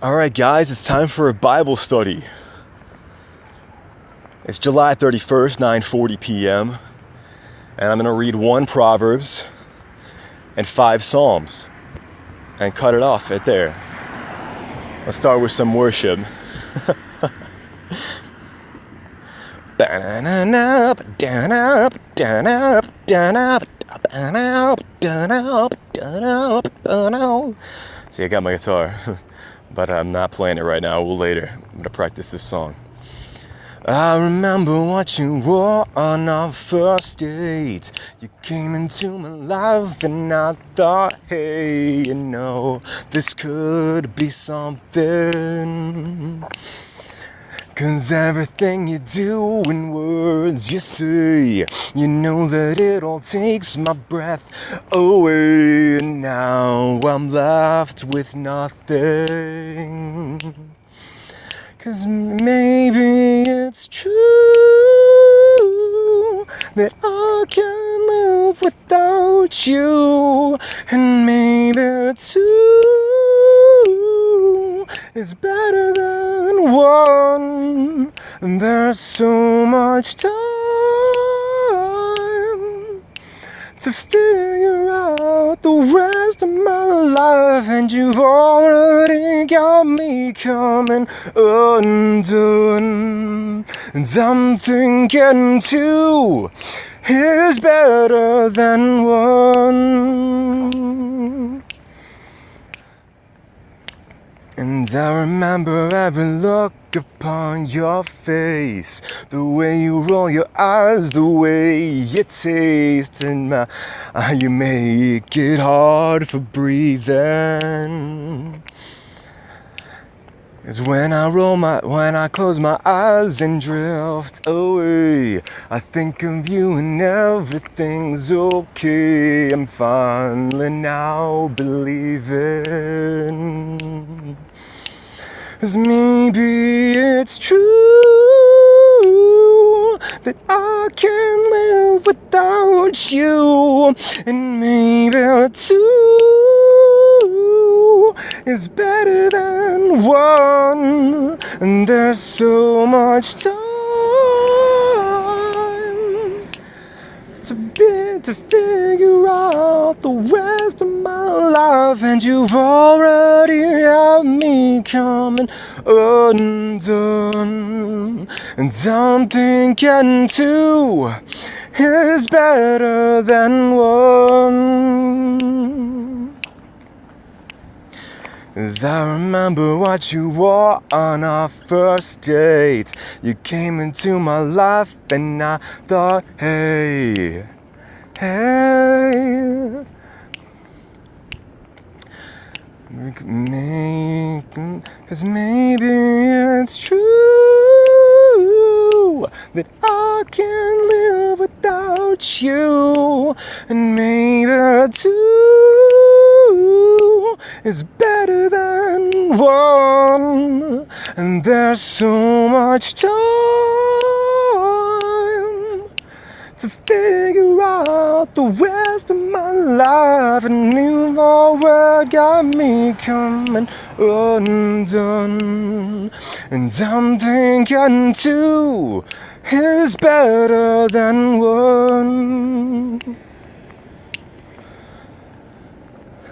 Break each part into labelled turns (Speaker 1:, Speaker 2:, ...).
Speaker 1: All right, guys, it's time for a Bible study. It's July 31st, 9:40 p.m., and I'm going to read 1 Proverbs and 5 Psalms and cut it off right there. Let's start with some worship. See, I got my guitar, but I'm not playing it right now. We'll later. I'm going to practice this song. I remember what you wore on our first date. You came into my life and I thought, hey, this could be something. 'Cause everything you do and words you say, you know that it all takes my breath away. And now I'm left with nothing. 'Cause maybe it's true that I can live without you. And maybe two is better than one. And there's so much time to figure out the rest of my life, and you've already got me coming undone. And I'm thinking 2 is better than 1. And I remember every look upon your face, the way you roll your eyes, the way you taste, and you make it hard for breathing. It's when I close my eyes and drift away, I think of you and everything's okay. I'm finally now believing. 'Cause maybe it's true that I can live without you. And maybe 2 is better than 1. And there's so much time to figure out the rest of my life, and you've already had me coming undone. And I'm thinking 2 is better than 1. 'Cause I remember what you wore on our first date. You came into my life and I thought, hey. 'Cause maybe it's true that I can live without you. And maybe 2 is better than 1. And there's so much time to figure out the rest of my life, and you've already got me coming undone. And I'm thinking 2 is better than 1.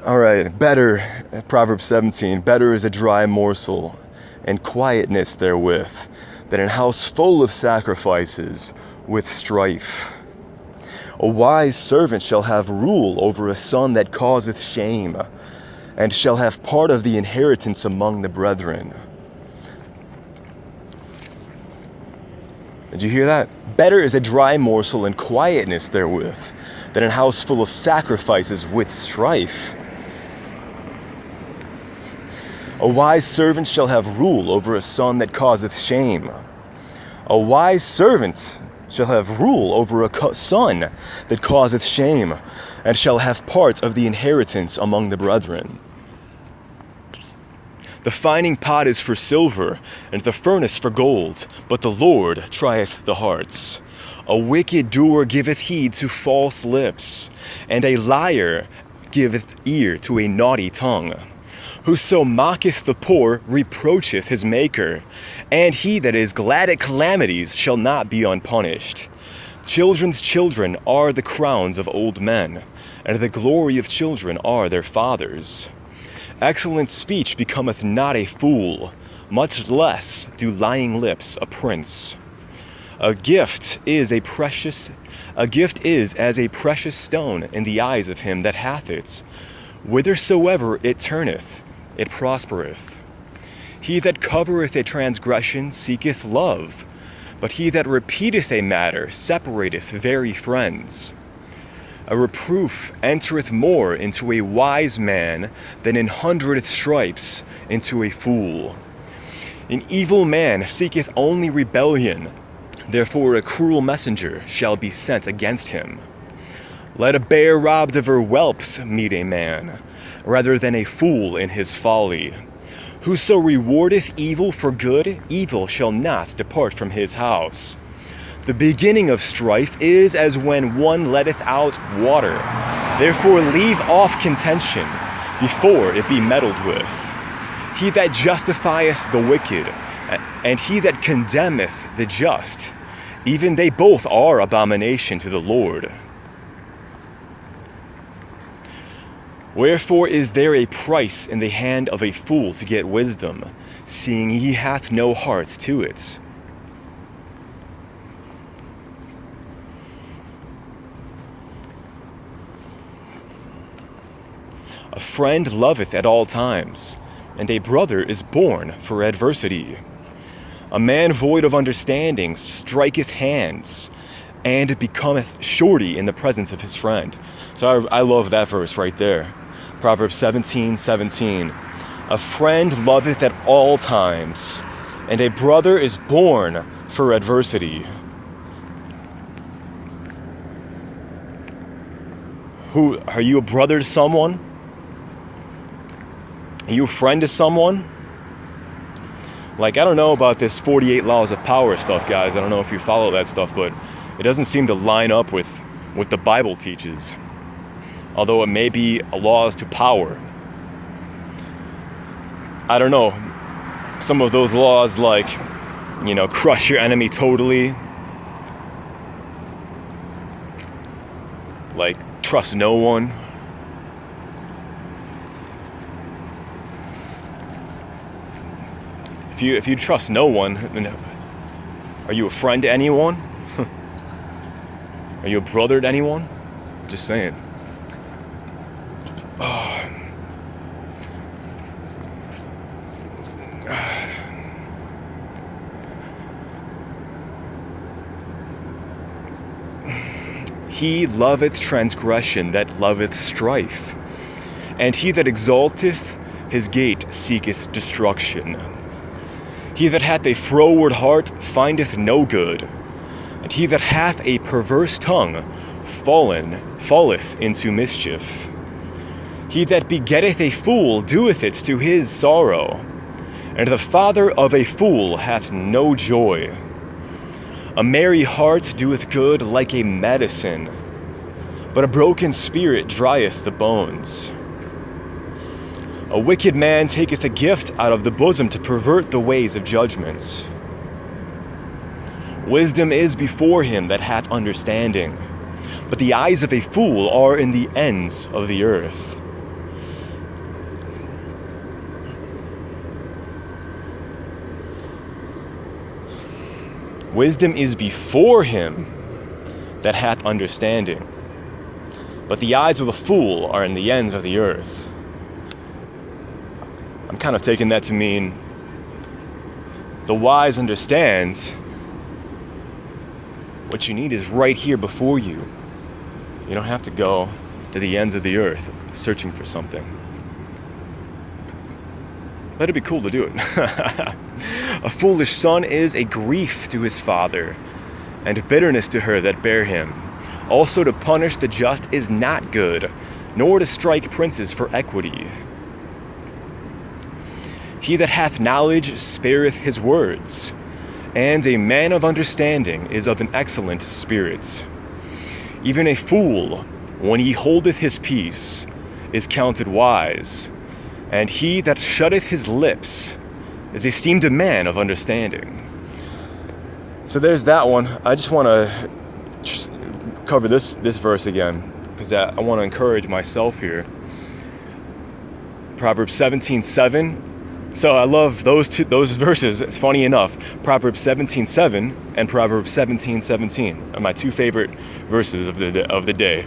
Speaker 1: All right, better, Proverbs 17, better is a dry morsel and quietness therewith than a house full of sacrifices with strife. A wise servant shall have rule over a son that causeth shame, and shall have part of the inheritance among the brethren. Did you hear that? Better is a dry morsel and quietness therewith than a house full of sacrifices with strife. A wise servant shall have rule over a son that causeth shame. A wise servant shall have rule over a son that causeth shame, and shall have part of the inheritance among the brethren. The fining pot is for silver, and the furnace for gold, but the Lord trieth the hearts. A wicked doer giveth heed to false lips, and a liar giveth ear to a naughty tongue. Whoso mocketh the poor reproacheth his Maker, and he that is glad at calamities shall not be unpunished. Children's children are the crowns of old men, and the glory of children are their fathers. Excellent speech becometh not a fool, much less do lying lips a prince. A gift is as a precious stone in the eyes of him that hath it. Whithersoever it turneth, it prospereth. He that covereth a transgression seeketh love, but he that repeateth a matter separateth very friends. A reproof entereth more into a wise man than 100 stripes into a fool. An evil man seeketh only rebellion, therefore a cruel messenger shall be sent against him. Let a bear robbed of her whelps meet a man, rather than a fool in his folly. Whoso rewardeth evil for good, evil shall not depart from his house. The beginning of strife is as when one letteth out water. Therefore leave off contention before it be meddled with. He that justifieth the wicked, and he that condemneth the just, even they both are abomination to the Lord. Wherefore is there a price in the hand of a fool to get wisdom, seeing he hath no heart to it? A friend loveth at all times, and a brother is born for adversity. A man void of understanding striketh hands, and becometh shorty in the presence of his friend. So I love that verse right there. Proverbs 17:17. A friend loveth at all times, and a brother is born for adversity. Are you a brother to someone? Are you a friend to someone? Like, I don't know about this 48 laws of power stuff, guys. I don't know if you follow that stuff, but it doesn't seem to line up with what the Bible teaches. Although it may be laws to power. I don't know. Some of those laws, like, crush your enemy totally. Like, trust no one. If you trust no one, then are you a friend to anyone? Are you a brother to anyone? Just saying. He loveth transgression that loveth strife, and he that exalteth his gate seeketh destruction. He that hath a froward heart findeth no good, and he that hath a perverse tongue falleth into mischief. He that begetteth a fool doeth it to his sorrow, and the father of a fool hath no joy. A merry heart doeth good like a medicine, but a broken spirit drieth the bones. A wicked man taketh a gift out of the bosom to pervert the ways of judgment. Wisdom is before him that hath understanding, but the eyes of a fool are in the ends of the earth. Wisdom is before him that hath understanding, but the eyes of a fool are in the ends of the earth. I'm kind of taking that to mean the wise understands what you need is right here before you. You don't have to go to the ends of the earth searching for something. But it'd be cool to do it. A foolish son is a grief to his father, and bitterness to her that bare him. Also to punish the just is not good, nor to strike princes for equity. He that hath knowledge spareth his words, and a man of understanding is of an excellent spirit. Even a fool, when he holdeth his peace, is counted wise, and he that shutteth his lips is esteemed a man of understanding. So there's that one. I just want to cover this verse again, because I want to encourage myself here. Proverbs 17:7. So I love those verses. It's funny enough. Proverbs 17:7 and Proverbs 17:17 are my two favorite verses of the day.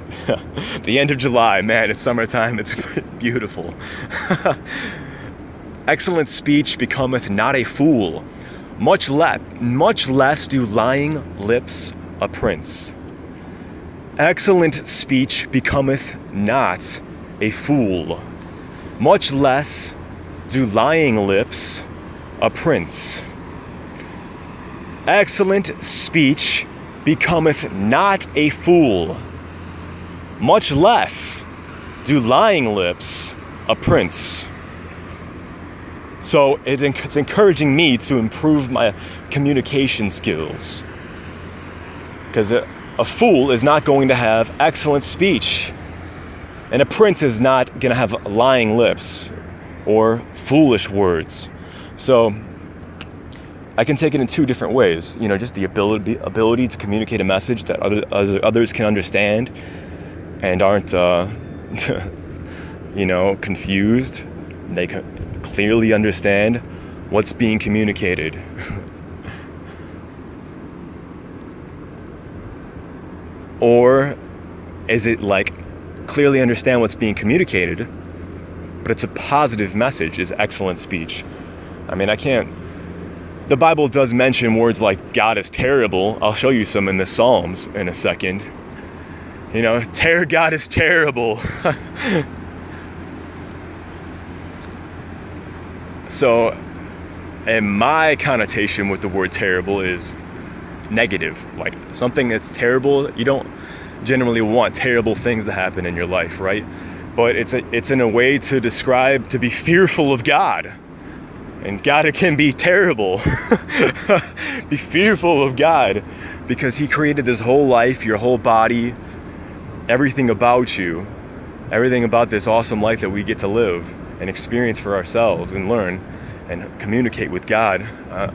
Speaker 1: The end of July, man, it's summertime. It's beautiful. Excellent speech becometh not a fool, much less do lying lips a prince. Excellent speech becometh not a fool, much less do lying lips a prince. Excellent speech becometh not a fool, much less do lying lips a prince. So it's encouraging me to improve my communication skills, because a fool is not going to have excellent speech, and a prince is not going to have lying lips or foolish words. So I can take it in two different ways. Just the ability to communicate a message that others can understand and aren't, confused. They can clearly understand what's being communicated. Or is it clearly understand what's being communicated, but it's a positive message, is excellent speech. The Bible does mention words like God is terrible. I'll show you some in the Psalms in a second. God is terrible. So, and my connotation with the word terrible is negative. Like something that's terrible, you don't generally want terrible things to happen in your life, right? But it's in a way to describe, to be fearful of God. And God can be terrible. Be fearful of God, because He created this whole life, your whole body, everything about you, everything about this awesome life that we get to live and experience for ourselves and learn and communicate with God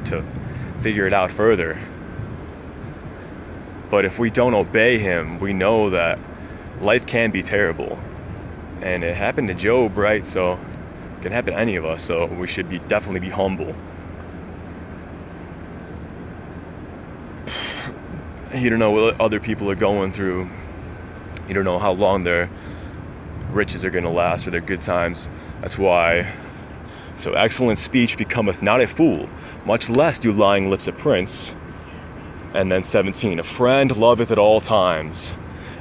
Speaker 1: to figure it out further. But if we don't obey Him, we know that life can be terrible. And it happened to Job, right? So it can happen to any of us, so we should definitely be humble. You don't know what other people are going through. You don't know how long their riches are going to last or their good times. That's why. So excellent speech becometh not a fool, much less do lying lips a prince. And then 17, a friend loveth at all times,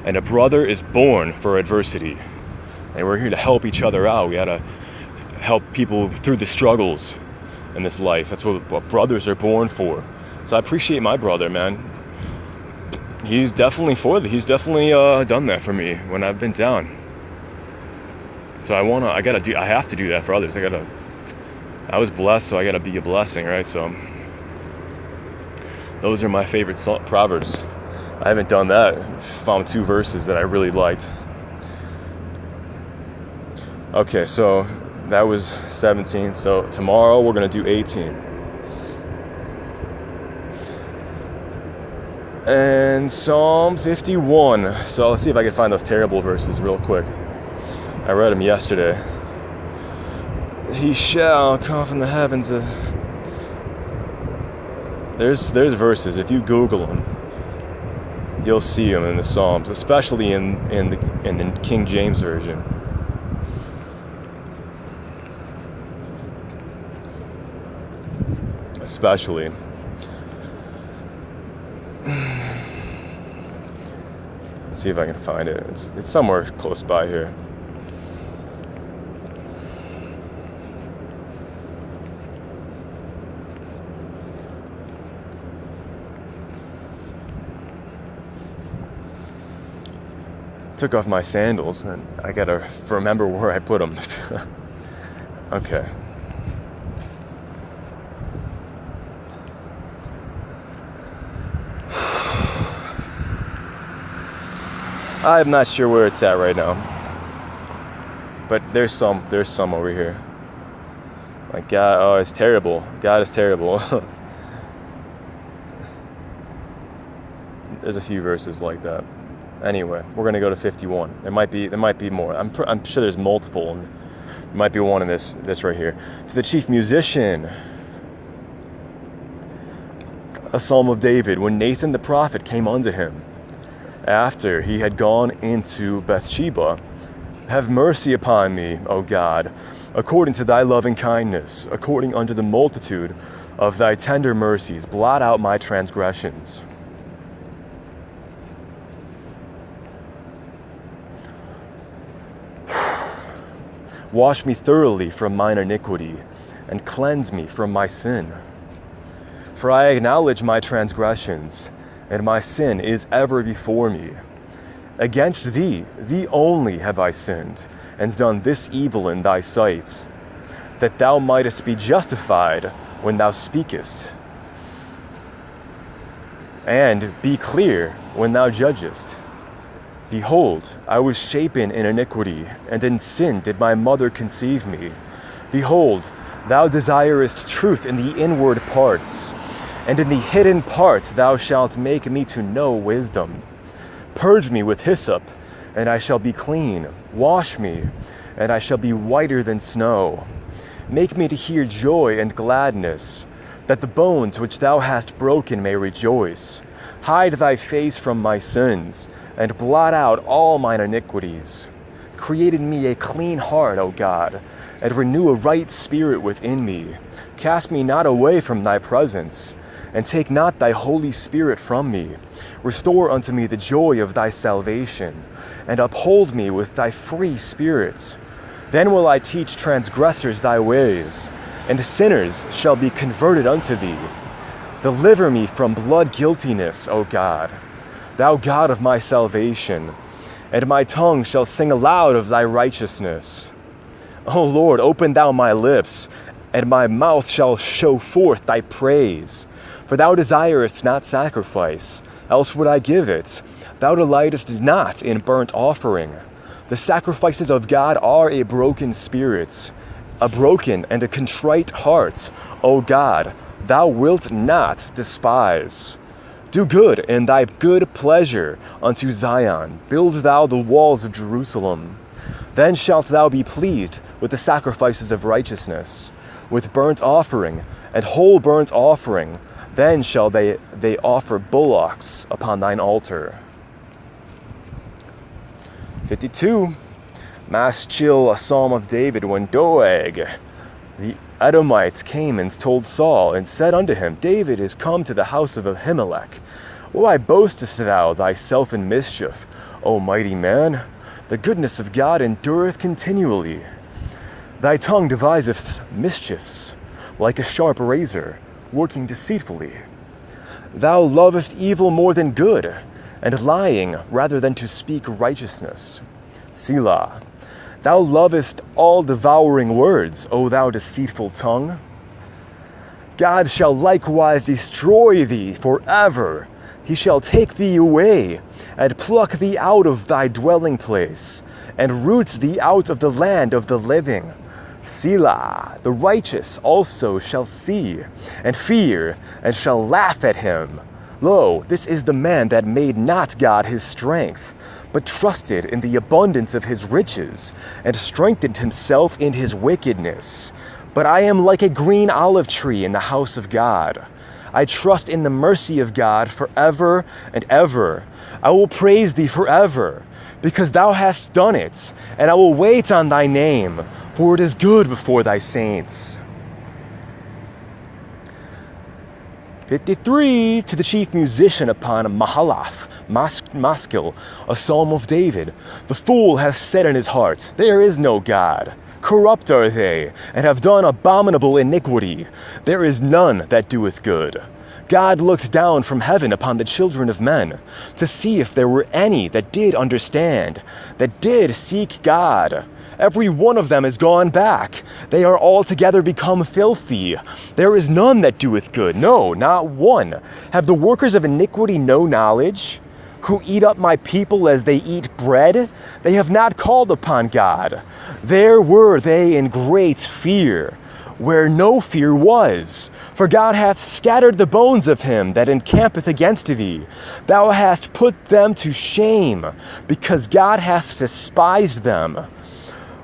Speaker 1: and a brother is born for adversity. And we're here to help each other out. We gotta help people through the struggles in this life. That's what brothers are born for. So I appreciate my brother, man. He's definitely done that for me when I've been down. So I have to do that for others. I was blessed, so I gotta be a blessing, right? So those are my favorite Proverbs. I haven't done that. Found 2 verses that I really liked. Okay, so that was 17. So tomorrow we're going to do 18. And Psalm 51. So let's see if I can find those terrible verses real quick. I read them yesterday. He shall come from the heavens. There's verses. If you Google them, you'll see them in the Psalms, especially in the King James Version. Especially. Let's see if I can find it. It's somewhere close by here. Took off my sandals and I gotta remember where I put them. Okay. I'm not sure where it's at right now, but there's some over here. Like God, oh, it's terrible. God is terrible. There's a few verses like that. Anyway, we're gonna go to 51. There might be more. I'm sure there's multiple, and there might be one in this right here. To the chief musician, a psalm of David, when Nathan the prophet came unto him, after he had gone into Bathsheba. Have mercy upon me, O God, according to thy loving kindness, according unto the multitude of thy tender mercies, blot out my transgressions. Wash me thoroughly from mine iniquity, and cleanse me from my sin. For I acknowledge my transgressions, and my sin is ever before me. Against thee only have I sinned, and done this evil in thy sight, that thou mightest be justified when thou speakest, and be clear when thou judgest. Behold, I was shapen in iniquity, and in sin did my mother conceive me. Behold, thou desirest truth in the inward parts, and in the hidden parts thou shalt make me to know wisdom. Purge me with hyssop, and I shall be clean. Wash me, and I shall be whiter than snow. Make me to hear joy and gladness, that the bones which thou hast broken may rejoice. Hide thy face from my sins, and blot out all mine iniquities. Create in me a clean heart, O God, and renew a right spirit within me. Cast me not away from thy presence, and take not thy Holy Spirit from me. Restore unto me the joy of thy salvation, and uphold me with thy free spirit. Then will I teach transgressors thy ways, and sinners shall be converted unto thee. Deliver me from blood guiltiness, O God, thou God of my salvation, and my tongue shall sing aloud of thy righteousness. O Lord, open thou my lips, and my mouth shall show forth thy praise. For thou desirest not sacrifice, else would I give it. Thou delightest not in burnt offering. The sacrifices of God are a broken spirit, a broken and a contrite heart. O God, thou wilt not despise. Do good in thy good pleasure unto Zion. Build thou the walls of Jerusalem. Then shalt thou be pleased with the sacrifices of righteousness, with burnt offering and whole burnt offering. Then shall they offer bullocks upon thine altar. 52. Maschil, a psalm of David, when Doeg, the Edomite, came and told Saul, and said unto him, David is come to the house of Ahimelech. Why boastest thou thyself in mischief, O mighty man? The goodness of God endureth continually. Thy tongue deviseth mischiefs, like a sharp razor, working deceitfully. Thou lovest evil more than good, and lying rather than to speak righteousness. Selah. Thou lovest all devouring words, O thou deceitful tongue. God shall likewise destroy thee forever. He shall take thee away, and pluck thee out of thy dwelling place, and root thee out of the land of the living. Selah, the righteous also shall see, and fear, and shall laugh at him. Lo, this is the man that made not God his strength, but trusted in the abundance of his riches, and strengthened himself in his wickedness. But I am like a green olive tree in the house of God. I trust in the mercy of God forever and ever. I will praise thee forever, because thou hast done it, and I will wait on thy name, for it is good before thy saints. 53, to the chief musician upon Mahalath, Maschil, a psalm of David. The fool hath said in his heart, There is no God. Corrupt are they, and have done abominable iniquity. There is none that doeth good. God looked down from heaven upon the children of men, to see if there were any that did understand, that did seek God. Every one of them is gone back. They are altogether become filthy. There is none that doeth good, no, not one. Have the workers of iniquity no knowledge? Who eat up my people as they eat bread? They have not called upon God. There were they in great fear. where no fear was. For God hath scattered the bones of him that encampeth against thee. Thou hast put them to shame, because God hath despised them.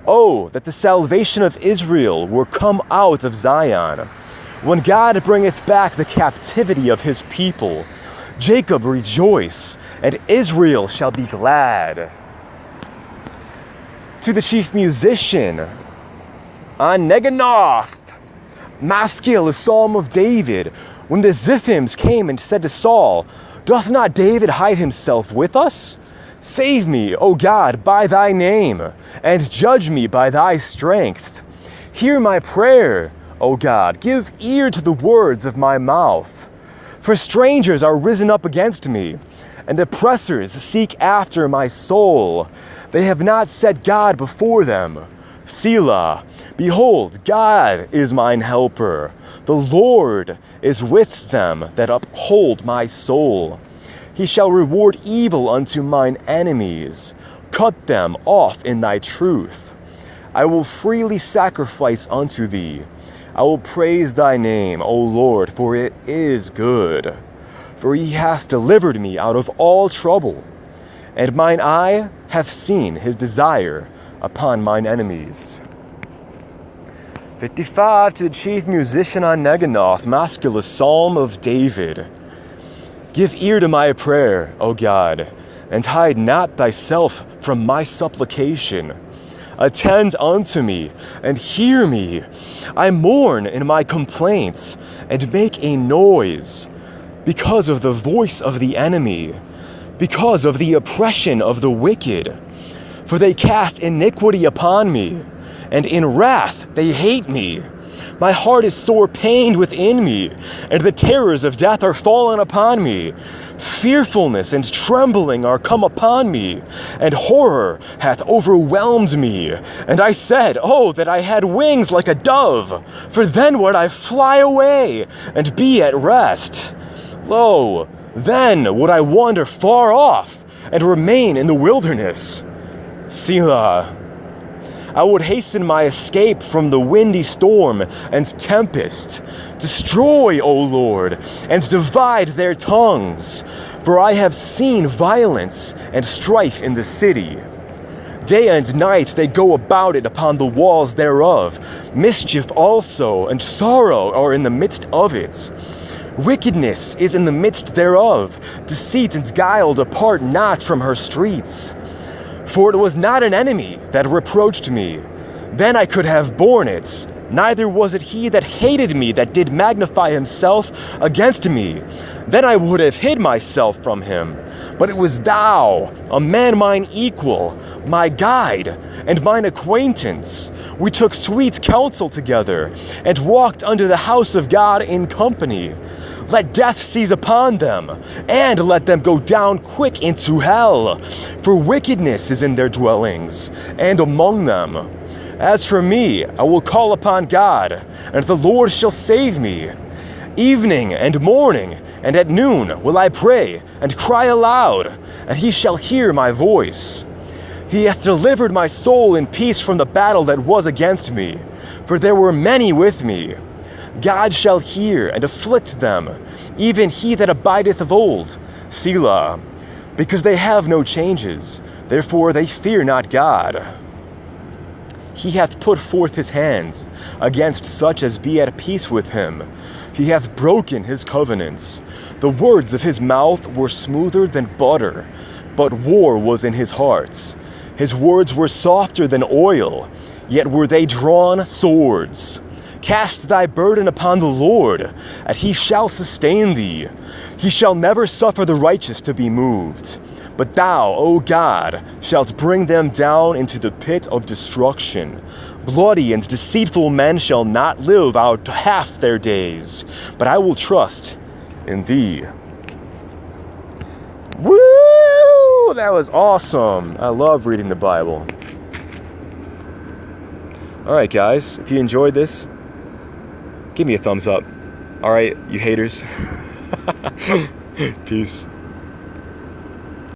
Speaker 1: Oh, that the salvation of Israel were come out of Zion. When God bringeth back the captivity of his people, Jacob rejoice, and Israel shall be glad. To the chief musician, on Neganoth, Maskil, a psalm of David, when the Ziphims came and said to Saul, Doth not David hide himself with us? Save me, O God, by thy name, and judge me by thy strength. Hear my prayer, O God, give ear to the words of my mouth. For strangers are risen up against me, and oppressors seek after my soul. They have not set God before them. Selah. Behold, God is mine helper. The Lord is with them that uphold my soul. He shall reward evil unto mine enemies. Cut them off in thy truth. I will freely sacrifice unto thee. I will praise thy name, O Lord, for it is good. For he hath delivered me out of all trouble, and mine eye hath seen his desire upon mine enemies. 55, to the chief musician on Neganoth, Maskil, a psalm of David. Give ear to my prayer, O God, and hide not thyself from my supplication. Attend unto me, and hear me. I mourn in my complaints, and make a noise, because of the voice of the enemy, because of the oppression of the wicked. For they cast iniquity upon me, and in wrath they hate me. My heart is sore pained within me, and the terrors of death are fallen upon me. Fearfulness and trembling are come upon me, and horror hath overwhelmed me. And I said, Oh, that I had wings like a dove, for then would I fly away, and be at rest. Lo, then would I wander far off, and remain in the wilderness. Selah. I would hasten my escape from the windy storm and tempest. Destroy, O Lord, and divide their tongues, for I have seen violence and strife in the city. Day and night they go about it upon the walls thereof. Mischief also and sorrow are in the midst of it. Wickedness is in the midst thereof. Deceit and guile depart not from her streets. For it was not an enemy that reproached me. Then I could have borne it. Neither was it he that hated me that did magnify himself against me. Then I would have hid myself from him. But it was thou, a man mine equal, my guide, and mine acquaintance. We took sweet counsel together, and walked unto the house of God in company. Let death seize upon them, and let them go down quick into hell. For wickedness is in their dwellings, and among them. As for me, I will call upon God, and the Lord shall save me. Evening and morning, and at noon will I pray, and cry aloud, and he shall hear my voice. He hath delivered my soul in peace from the battle that was against me, for there were many with me. God shall hear and afflict them, even he that abideth of old, Selah, because they have no changes, therefore they fear not God. He hath put forth his hands against such as be at peace with him. He hath broken his covenants. The words of his mouth were smoother than butter, but war was in his heart. His words were softer than oil, yet were they drawn swords. Cast thy burden upon the Lord, and he shall sustain thee. He shall never suffer the righteous to be moved. But thou, O God, shalt bring them down into the pit of destruction. Bloody and deceitful men shall not live out half their days, but I will trust in thee. Woo! That was awesome. I love reading the Bible. Alright guys, if you enjoyed this, give me a thumbs up. Alright, you haters. Peace.